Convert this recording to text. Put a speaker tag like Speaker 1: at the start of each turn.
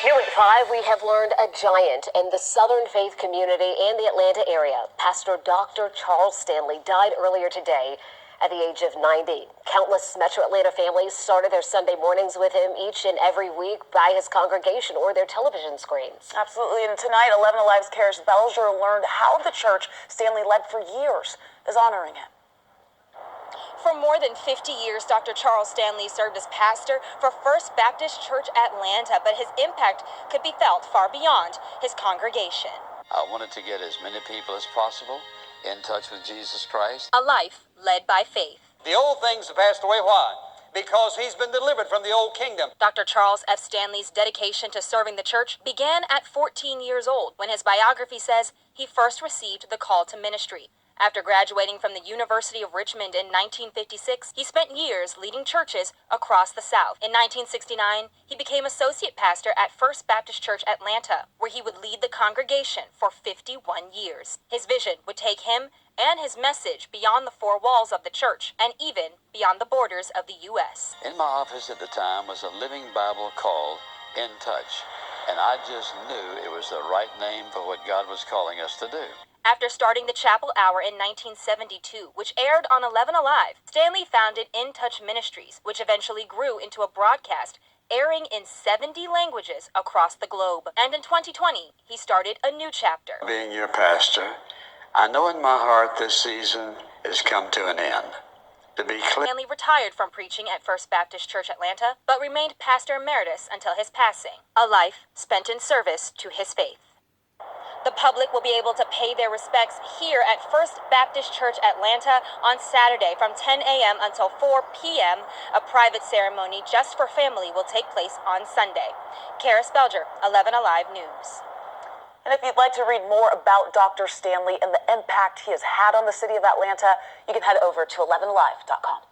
Speaker 1: New at 5, we have learned a giant in the Southern faith community and the Atlanta area. Pastor Dr. Charles Stanley died earlier today at the age of 90. Countless Metro Atlanta families started their Sunday mornings with him each and every week by his congregation or their television screens.
Speaker 2: Absolutely. And tonight, 11 Alive's Karis Belger learned how the church Stanley led for years is honoring him.
Speaker 3: For more than 50 years, Dr. Charles Stanley served as pastor for First Baptist Church Atlanta, but his impact could be felt far beyond his congregation.
Speaker 4: I wanted to get as many people as possible in touch with Jesus Christ.
Speaker 3: A life led by faith.
Speaker 5: The old things have passed away. Why? Because he's been delivered from the old kingdom.
Speaker 3: Dr. Charles F. Stanley's dedication to serving the church began at 14 years old, when his biography says he first received the call to ministry. After graduating from the University of Richmond in 1956, he spent years leading churches across the South. In 1969, he became associate pastor at First Baptist Church Atlanta, where he would lead the congregation for 51 years. His vision would take him and his message beyond the four walls of the church and even beyond the borders of the U.S.
Speaker 4: In my office at the time was a living Bible called In Touch, and I just knew it was the right name for what God was calling us to do.
Speaker 3: After starting the Chapel Hour in 1972, which aired on 11 Alive, Stanley founded In Touch Ministries, which eventually grew into a broadcast airing in 70 languages across the globe. And in 2020, he started a new chapter.
Speaker 6: Being your pastor, I know in my heart this season has come to an end. To be clear,
Speaker 3: Stanley retired from preaching at First Baptist Church Atlanta, but remained pastor emeritus until his passing, a life spent in service to his faith. The public will be able to pay their respects here at First Baptist Church Atlanta on Saturday from 10 a.m. until 4 p.m. A private ceremony just for family will take place on Sunday. Karis Belger, 11 Alive News.
Speaker 2: And if you'd like to read more about Dr. Stanley and the impact he has had on the city of Atlanta, you can head over to 11alive.com.